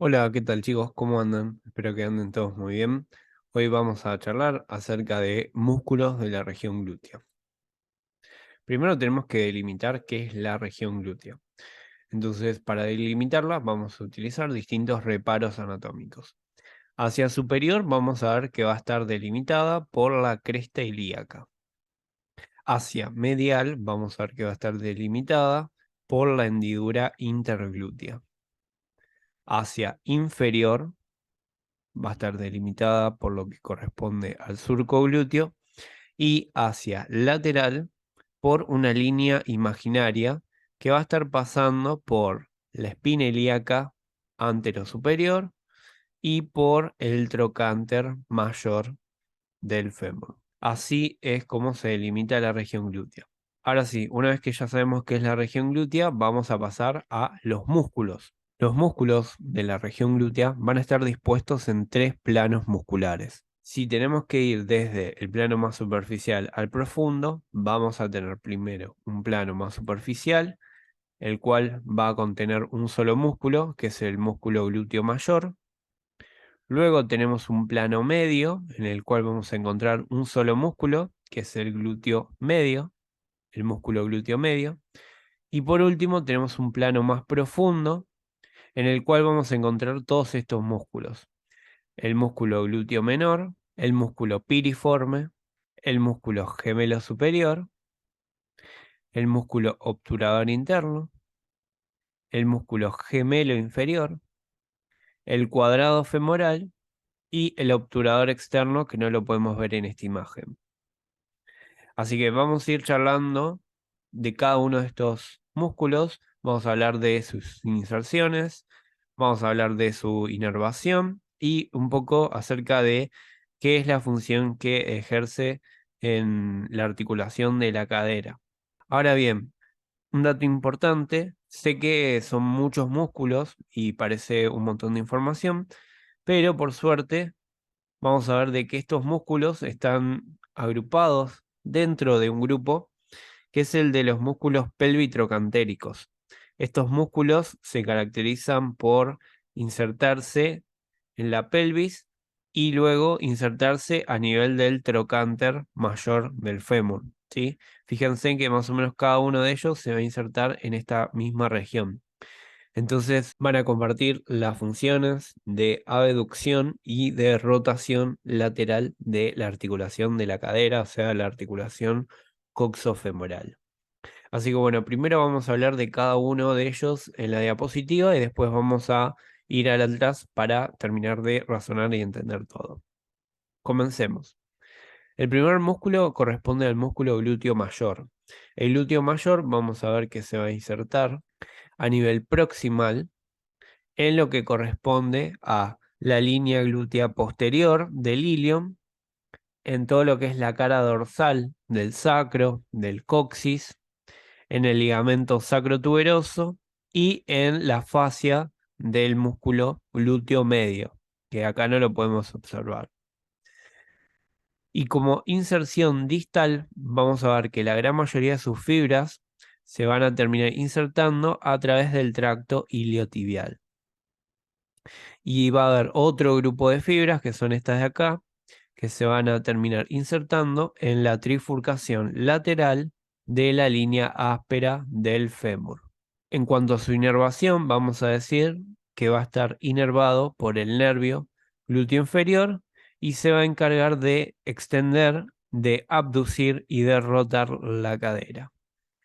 Hola, ¿qué tal chicos? ¿Cómo andan? Espero que anden todos muy bien. Hoy vamos a charlar acerca de músculos de la región glútea. Primero tenemos que delimitar qué es la región glútea. Entonces, para delimitarla vamos a utilizar distintos reparos anatómicos. Hacia superior vamos a ver que va a estar delimitada por la cresta ilíaca. Hacia medial vamos a ver que va a estar delimitada por la hendidura interglútea. Hacia inferior va a estar delimitada por lo que corresponde al surco glúteo y hacia lateral por una línea imaginaria que va a estar pasando por la espina ilíaca anterosuperior y por el trocánter mayor del fémur. Así es como se delimita la región glútea. Ahora sí, una vez que ya sabemos qué es la región glútea, vamos a pasar a los músculos. Los músculos de la región glútea van a estar dispuestos en tres planos musculares. Si tenemos que ir desde el plano más superficial al profundo, vamos a tener primero un plano más superficial, el cual va a contener un solo músculo, que es el músculo glúteo mayor. Luego tenemos un plano medio, en el cual vamos a encontrar un solo músculo, que es el glúteo medio, el músculo glúteo medio. Y por último tenemos un plano más profundo, en el cual vamos a encontrar todos estos músculos. El músculo glúteo menor, el músculo piriforme, el músculo gemelo superior, el músculo obturador interno, el músculo gemelo inferior, el cuadrado femoral y el obturador externo que no lo podemos ver en esta imagen. Así que vamos a ir charlando de cada uno de estos músculos, vamos a hablar de sus inserciones, vamos a hablar de su inervación y un poco acerca de qué es la función que ejerce en la articulación de la cadera. Ahora bien, un dato importante, sé que son muchos músculos y parece un montón de información, pero por suerte vamos a ver de que estos músculos están agrupados dentro de un grupo que es el de los músculos pelvitrocantéricos. Estos músculos se caracterizan por insertarse en la pelvis y luego insertarse a nivel del trocánter mayor del fémur, ¿sí? Fíjense que más o menos cada uno de ellos se va a insertar en esta misma región. Entonces van a compartir las funciones de abducción y de rotación lateral de la articulación de la cadera, o sea, la articulación coxofemoral. Así que bueno, primero vamos a hablar de cada uno de ellos en la diapositiva y después vamos a ir al atrás para terminar de razonar y entender todo. Comencemos. El primer músculo corresponde al músculo glúteo mayor. El glúteo mayor vamos a ver que se va a insertar a nivel proximal en lo que corresponde a la línea glútea posterior del ilion, en todo lo que es la cara dorsal del sacro, del coxis, en el ligamento sacrotuberoso y en la fascia del músculo glúteo medio, que acá no lo podemos observar. Y como inserción distal, vamos a ver que la gran mayoría de sus fibras se van a terminar insertando a través del tracto iliotibial. Y va a haber otro grupo de fibras, que son estas de acá, que se van a terminar insertando en la trifurcación lateral de la línea áspera del fémur. En cuanto a su inervación, vamos a decir que va a estar inervado por el nervio glúteo inferior y se va a encargar de extender, de abducir y de rotar la cadera.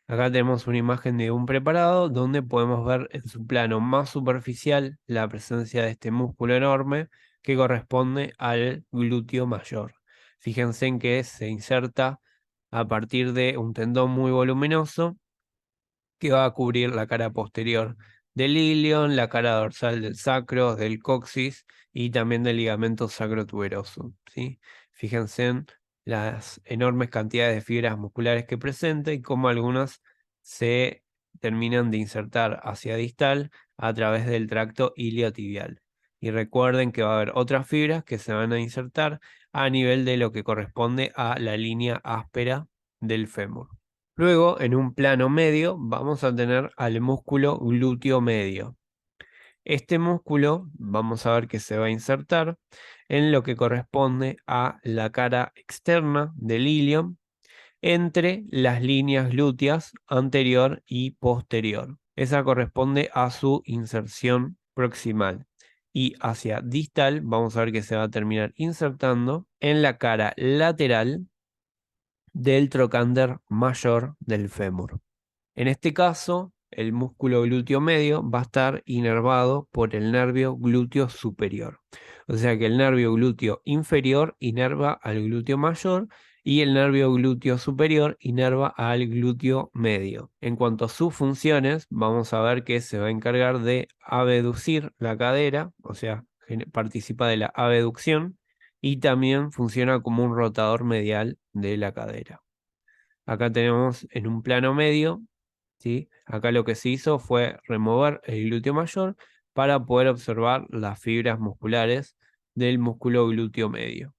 Acá tenemos una imagen de un preparado donde podemos ver en su plano más superficial la presencia de este músculo enorme que corresponde al glúteo mayor. Fíjense en que se inserta a partir de un tendón muy voluminoso que va a cubrir la cara posterior del ilion, la cara dorsal del sacro, del coxis y también del ligamento sacrotuberoso, ¿sí? Fíjense en las enormes cantidades de fibras musculares que presenta y cómo algunas se terminan de insertar hacia distal a través del tracto iliotibial. Y recuerden que va a haber otras fibras que se van a insertar a nivel de lo que corresponde a la línea áspera del fémur. Luego, en un plano medio, vamos a tener al músculo glúteo medio. Este músculo vamos a ver que se va a insertar en lo que corresponde a la cara externa del ilion entre las líneas glúteas anterior y posterior. Esa corresponde a su inserción proximal. Y hacia distal vamos a ver que se va a terminar insertando en la cara lateral del trocánter mayor del fémur. En este caso, el músculo glúteo medio va a estar inervado por el nervio glúteo superior. O sea que el nervio glúteo inferior inerva al glúteo mayor y el nervio glúteo superior inerva al glúteo medio. En cuanto a sus funciones, vamos a ver que se va a encargar de abducir la cadera, o sea, participa de la abducción y también funciona como un rotador medial de la cadera. Acá tenemos en un plano medio, ¿sí? Acá lo que se hizo fue remover el glúteo mayor para poder observar las fibras musculares del músculo glúteo medio,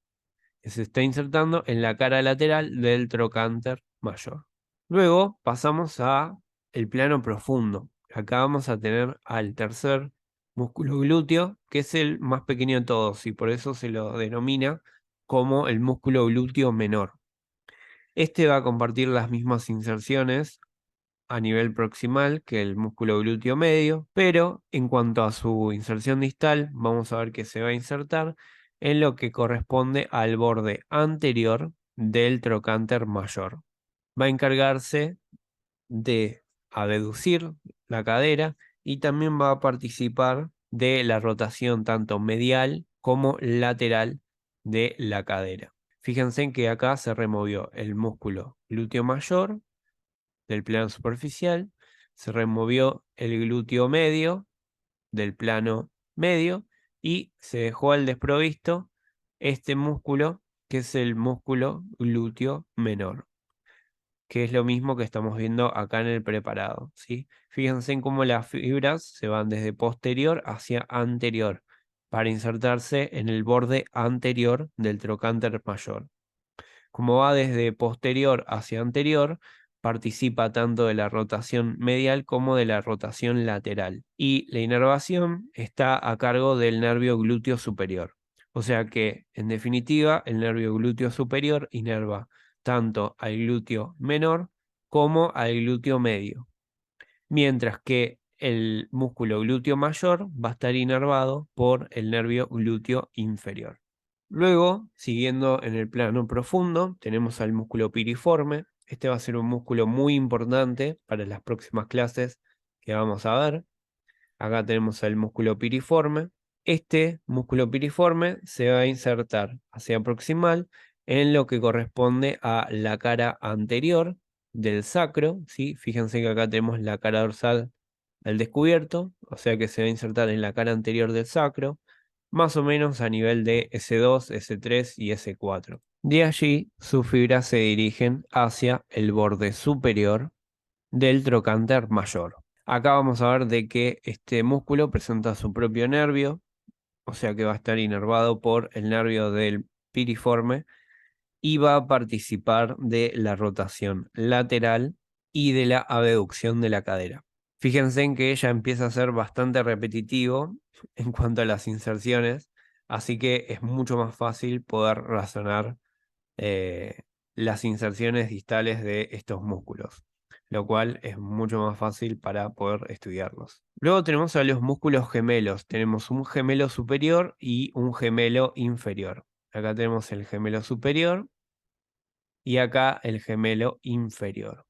que se está insertando en la cara lateral del trocánter mayor. Luego pasamos a el plano profundo. Acá vamos a tener al tercer músculo glúteo, que es el más pequeño de todos y por eso se lo denomina como el músculo glúteo menor. Este va a compartir las mismas inserciones a nivel proximal que el músculo glúteo medio, pero en cuanto a su inserción distal, vamos a ver que se va a insertar en lo que corresponde al borde anterior del trocánter mayor. Va a encargarse de abducir la cadera y también va a participar de la rotación tanto medial como lateral de la cadera. Fíjense en que acá se removió el músculo glúteo mayor del plano superficial, se removió el glúteo medio del plano medio y se dejó al desprovisto este músculo que es el músculo glúteo menor, que es lo mismo que estamos viendo acá en el preparado, ¿sí? Fíjense en cómo las fibras se van desde posterior hacia anterior para insertarse en el borde anterior del trocánter mayor. Como va desde posterior hacia anterior, participa tanto de la rotación medial como de la rotación lateral. Y la inervación está a cargo del nervio glúteo superior. O sea que, en definitiva, el nervio glúteo superior inerva tanto al glúteo menor como al glúteo medio. Mientras que el músculo glúteo mayor va a estar inervado por el nervio glúteo inferior. Luego, siguiendo en el plano profundo, tenemos al músculo piriforme. Este va a ser un músculo muy importante para las próximas clases que vamos a ver. Acá tenemos el músculo piriforme. Este músculo piriforme se va a insertar hacia proximal en lo que corresponde a la cara anterior del sacro, ¿sí? Fíjense que acá tenemos la cara dorsal al descubierto, o sea que se va a insertar en la cara anterior del sacro, más o menos a nivel de S2, S3 y S4. De allí, sus fibras se dirigen hacia el borde superior del trocánter mayor. Acá vamos a ver de que este músculo presenta su propio nervio, o sea que va a estar inervado por el nervio del piriforme y va a participar de la rotación lateral y de la abducción de la cadera. Fíjense en que ella empieza a ser bastante repetitivo en cuanto a las inserciones, así que es mucho más fácil poder razonar eh, las inserciones distales de estos músculos, lo cual es mucho más fácil para poder estudiarlos. Luego tenemos a los músculos gemelos. Tenemos un gemelo superior y un gemelo inferior. Acá tenemos el gemelo superior y acá el gemelo inferior.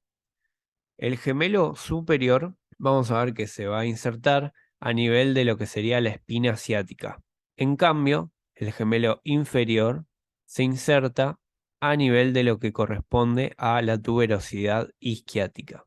El gemelo superior, vamos a ver que se va a insertar a nivel de lo que sería la espina ciática. En cambio, el gemelo inferior se inserta a nivel de lo que corresponde a la tuberosidad isquiática.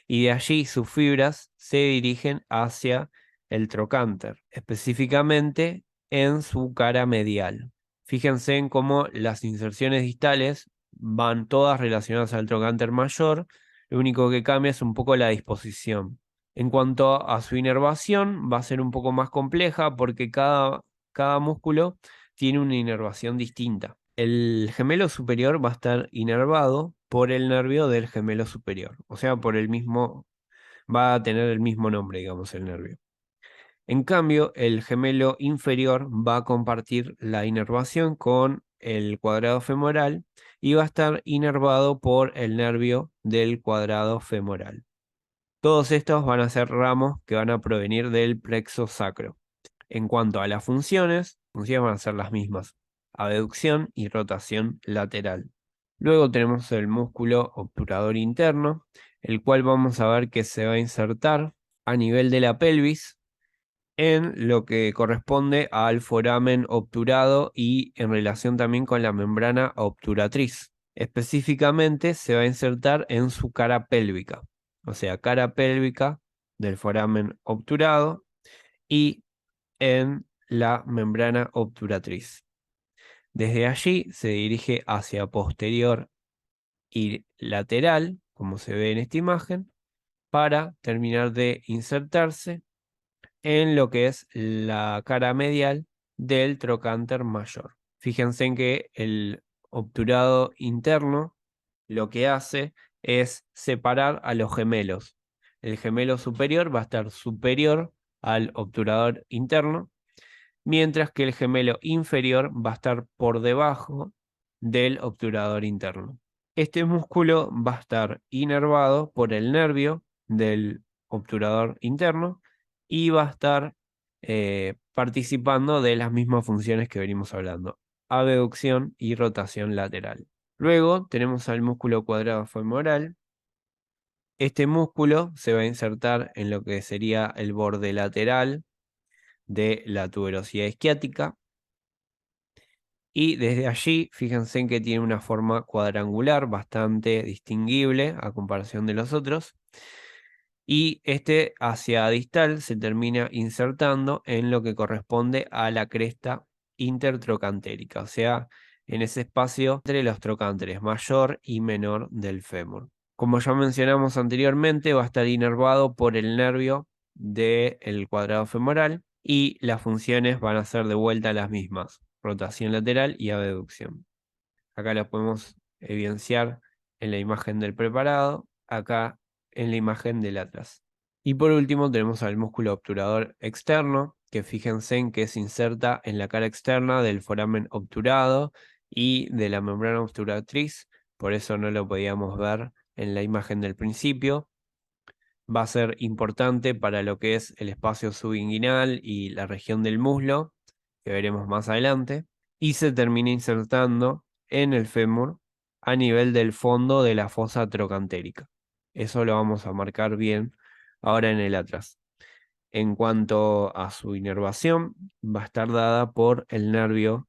Y de allí sus fibras se dirigen hacia el trocánter, específicamente en su cara medial. Fíjense en cómo las inserciones distales van todas relacionadas al trocánter mayor, lo único que cambia es un poco la disposición. En cuanto a su inervación, va a ser un poco más compleja porque cada músculo tiene una inervación distinta. El gemelo superior va a estar inervado por el nervio del gemelo superior, o sea, por el mismo, va a tener el mismo nombre, digamos, el nervio. En cambio, el gemelo inferior va a compartir la inervación con el cuadrado femoral y va a estar inervado por el nervio del cuadrado femoral. Todos estos van a ser ramos que van a provenir del plexo sacro. En cuanto a las funciones van a ser las mismas: abducción y rotación lateral. Luego tenemos el músculo obturador interno, el cual vamos a ver que se va a insertar a nivel de la pelvis en lo que corresponde al foramen obturado y en relación también con la membrana obturatriz. Específicamente se va a insertar en su cara pélvica, o sea, cara pélvica del foramen obturado y en la membrana obturatriz. Desde allí se dirige hacia posterior y lateral, como se ve en esta imagen, para terminar de insertarse en lo que es la cara medial del trocánter mayor. Fíjense en que el obturado interno lo que hace es separar a los gemelos. El gemelo superior va a estar superior al obturador interno, mientras que el gemelo inferior va a estar por debajo del obturador interno. Este músculo va a estar inervado por el nervio del obturador interno y va a estar participando de las mismas funciones que venimos hablando: abducción y rotación lateral. Luego tenemos al músculo cuadrado femoral. Este músculo se va a insertar en lo que sería el borde lateral de la tuberosidad isquiática. Y desde allí, fíjense en que tiene una forma cuadrangular bastante distinguible a comparación de los otros. Y este hacia distal se termina insertando en lo que corresponde a la cresta intertrocantérica, o sea, en ese espacio entre los trocánteres mayor y menor del fémur. Como ya mencionamos anteriormente, va a estar inervado por el nervio del cuadrado femoral y las funciones van a ser de vuelta las mismas: rotación lateral y abducción. Acá lo podemos evidenciar en la imagen del preparado, acá en la imagen del atlas. Y por último tenemos al músculo obturador externo, que fíjense en que se inserta en la cara externa del foramen obturado y de la membrana obturatriz, por eso no lo podíamos ver en la imagen del principio. Va a ser importante para lo que es el espacio subinguinal y la región del muslo, que veremos más adelante, y se termina insertando en el fémur a nivel del fondo de la fosa trocantérica. Eso lo vamos a marcar bien ahora en el atlas. En cuanto a su inervación, va a estar dada por el nervio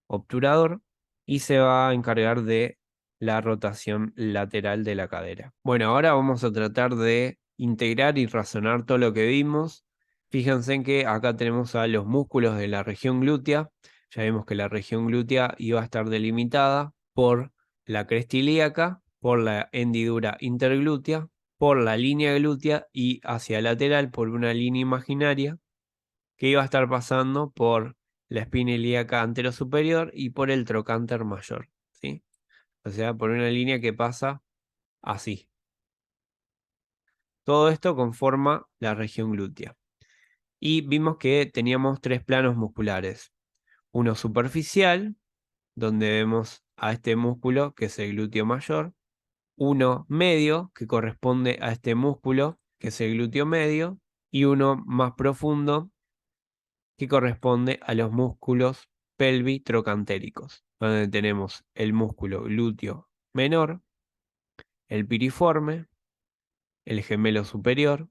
obturador y se va a encargar de la rotación lateral de la cadera. Bueno, ahora vamos a tratar de integrar y razonar todo lo que vimos. Fíjense en que acá tenemos a los músculos de la región glútea. Ya vimos que la región glútea iba a estar delimitada por la cresta ilíaca, por la hendidura interglútea, por la línea glútea y hacia lateral por una línea imaginaria que iba a estar pasando por la espina ilíaca anterosuperior y por el trocánter mayor, ¿sí? O sea, por una línea que pasa así. Todo esto conforma la región glútea. Y vimos que teníamos tres planos musculares. Uno superficial, donde vemos a este músculo, que es el glúteo mayor. Uno medio, que corresponde a este músculo, que es el glúteo medio. Y uno más profundo, que corresponde a los músculos pelvitrocantéricos, donde tenemos el músculo glúteo menor, el piriforme, el gemelo superior,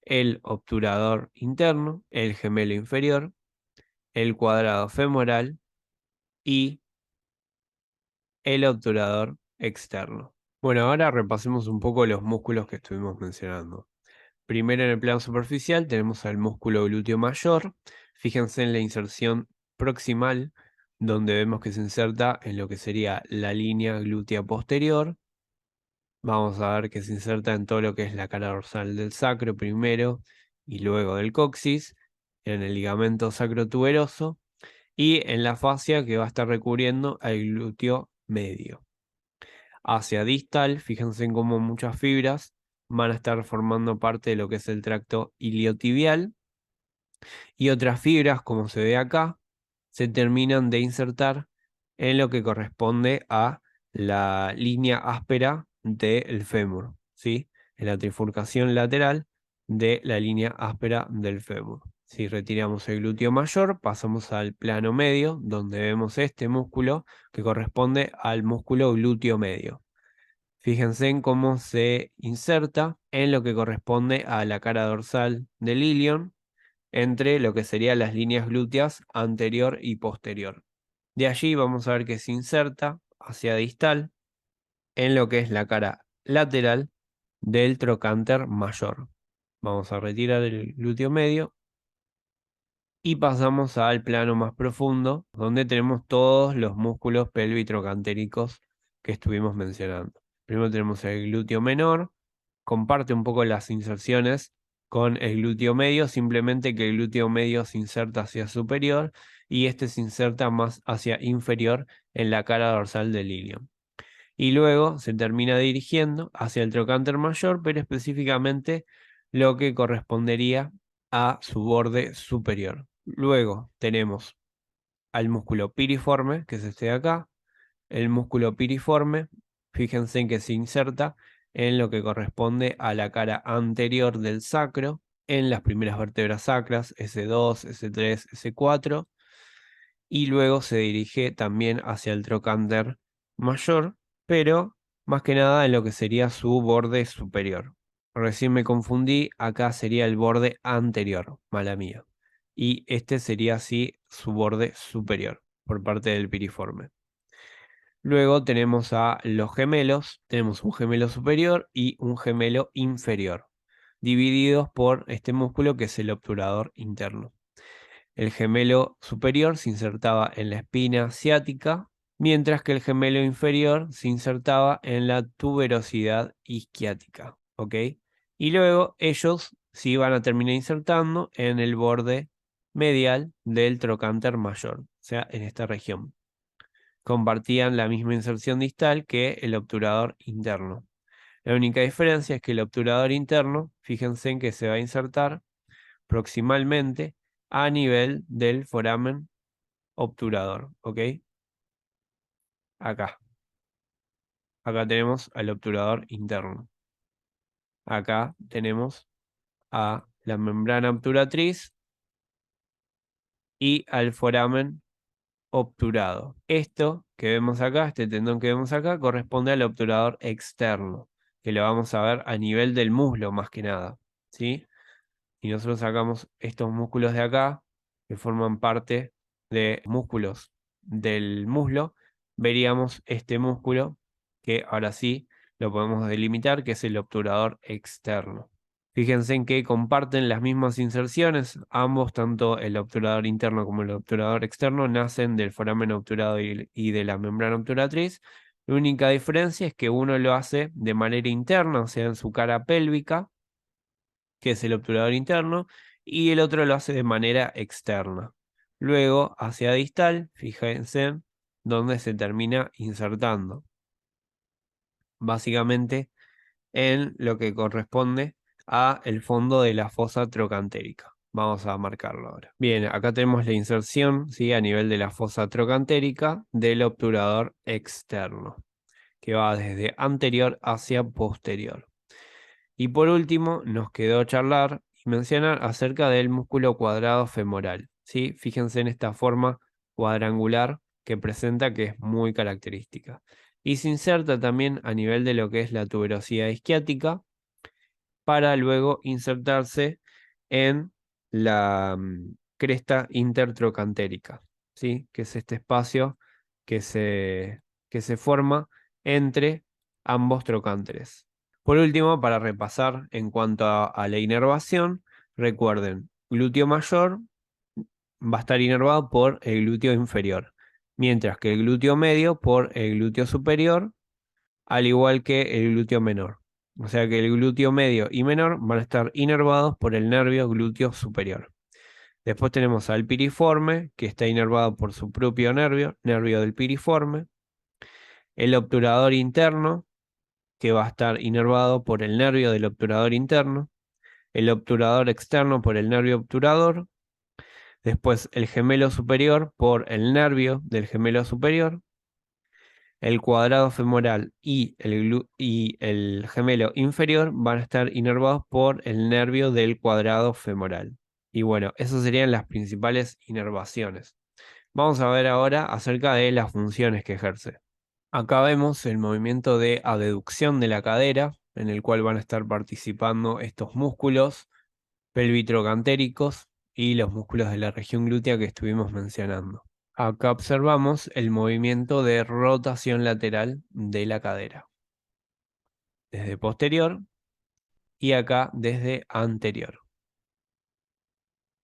el obturador interno, el gemelo inferior, el cuadrado femoral y el obturador externo. Bueno, ahora repasemos un poco los músculos que estuvimos mencionando. Primero, en el plano superficial tenemos al músculo glúteo mayor. Fíjense en la inserción proximal, donde vemos que se inserta en lo que sería la línea glútea posterior. Vamos a ver que se inserta en todo lo que es la cara dorsal del sacro primero y luego del coxis, en el ligamento sacrotuberoso y en la fascia que va a estar recubriendo al glúteo medio. Hacia distal, fíjense en cómo muchas fibras van a estar formando parte de lo que es el tracto iliotibial Y otras fibras, como se ve acá, se terminan de insertar en lo que corresponde a la línea áspera del fémur, ¿sí? En la trifurcación lateral de la línea áspera del fémur. Si retiramos el glúteo mayor, pasamos al plano medio, donde vemos este músculo que corresponde al músculo glúteo medio. Fíjense en cómo se inserta en lo que corresponde a la cara dorsal del ilion, entre lo que serían las líneas glúteas anterior y posterior. De allí vamos a ver que se inserta hacia distal en lo que es la cara lateral del trocánter mayor. Vamos a retirar el glúteo medio y pasamos al plano más profundo, donde tenemos todos los músculos pelvitrocantéricos que estuvimos mencionando. Primero tenemos el glúteo menor, comparte un poco las inserciones con el glúteo medio, simplemente que el glúteo medio se inserta hacia superior y este se inserta más hacia inferior en la cara dorsal del ilion. Y luego se termina dirigiendo hacia el trocánter mayor, pero específicamente lo que correspondería a su borde superior. Luego tenemos al músculo piriforme, que es este de acá. El músculo piriforme, fíjense en que se inserta en lo que corresponde a la cara anterior del sacro, en las primeras vértebras sacras, S2, S3, S4, y luego se dirige también hacia el trocánter mayor, pero más que nada en lo que sería su borde superior. Recién me confundí, acá sería el borde anterior, mala mía. Y este sería así su borde superior, por parte del piriforme. Luego tenemos a los gemelos, tenemos un gemelo superior y un gemelo inferior, divididos por este músculo que es el obturador interno. El gemelo superior se insertaba en la espina ciática, mientras que el gemelo inferior se insertaba en la tuberosidad isquiática, ¿ok? Y luego ellos se iban a terminar insertando en el borde medial del trocánter mayor, o sea, en esta región. Compartían la misma inserción distal que el obturador interno. La única diferencia es que el obturador interno, fíjense en que se va a insertar proximalmente a nivel del foramen obturador, ¿ok? Acá. Acá tenemos al obturador interno. Acá tenemos a la membrana obturatriz y al foramen obturado. Esto que vemos acá, este tendón que vemos acá, corresponde al obturador externo, que lo vamos a ver a nivel del muslo más que nada, ¿sí? Y nosotros sacamos estos músculos de acá, que forman parte de músculos del muslo, veríamos este músculo, que ahora sí lo podemos delimitar, que es el obturador externo. Fíjense en que comparten las mismas inserciones, ambos, tanto el obturador interno como el obturador externo, nacen del foramen obturado y de la membrana obturatriz. La única diferencia es que uno lo hace de manera interna, o sea, en su cara pélvica, que es el obturador interno, y el otro lo hace de manera externa. Luego, hacia distal, fíjense dónde se termina insertando. Básicamente en lo que corresponde a el fondo de la fosa trocantérica. Vamos a marcarlo ahora. Bien, acá tenemos la inserción, ¿sí? A nivel de la fosa trocantérica del obturador externo, que va desde anterior hacia posterior. Y por último, nos quedó charlar y mencionar acerca del músculo cuadrado femoral, ¿sí? Fíjense en esta forma cuadrangular que presenta, que es muy característica. Y se inserta también a nivel de lo que es la tuberosidad isquiática, para luego insertarse en la cresta intertrocantérica, ¿sí? Que es este espacio que que se forma entre ambos trocánteres. Por último, para repasar en cuanto a la inervación, recuerden, glúteo mayor va a estar inervado por el glúteo inferior, mientras que el glúteo medio por el glúteo superior, al igual que el glúteo menor. O sea que el glúteo medio y menor van a estar inervados por el nervio glúteo superior. Después tenemos al piriforme, que está inervado por su propio nervio, nervio del piriforme. El obturador interno, que va a estar inervado por el nervio del obturador interno. El obturador externo por el nervio obturador. Después el gemelo superior por el nervio del gemelo superior. El cuadrado femoral y el gemelo inferior van a estar inervados por el nervio del cuadrado femoral. Y bueno, esas serían las principales inervaciones. Vamos a ver ahora acerca de las funciones que ejerce. Acá vemos el movimiento de abducción de la cadera, en el cual van a estar participando estos músculos pelvitrocantéricos y los músculos de la región glútea que estuvimos mencionando. Acá observamos el movimiento de rotación lateral de la cadera, desde posterior y acá desde anterior.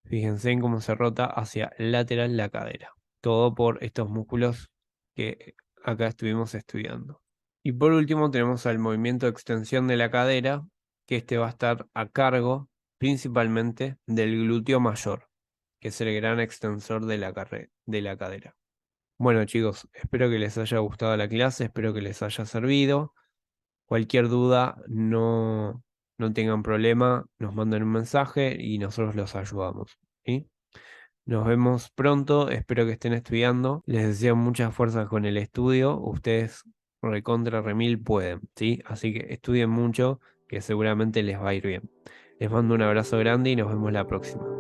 Fíjense en cómo se rota hacia lateral la cadera. Todo por estos músculos que acá estuvimos estudiando. Y por último tenemos el movimiento de extensión de la cadera, que este va a estar a cargo principalmente del glúteo mayor, que es el gran extensor de la cadera. Bueno chicos, espero que les haya gustado la clase, espero que les haya servido. Cualquier duda, no tengan problema, nos mandan un mensaje y nosotros los ayudamos. ¿Sí? Nos vemos pronto, espero que estén estudiando. Les deseo mucha fuerza con el estudio. Ustedes recontra remil pueden, ¿sí? Así que estudien mucho, que seguramente les va a ir bien. Les mando un abrazo grande y nos vemos la próxima.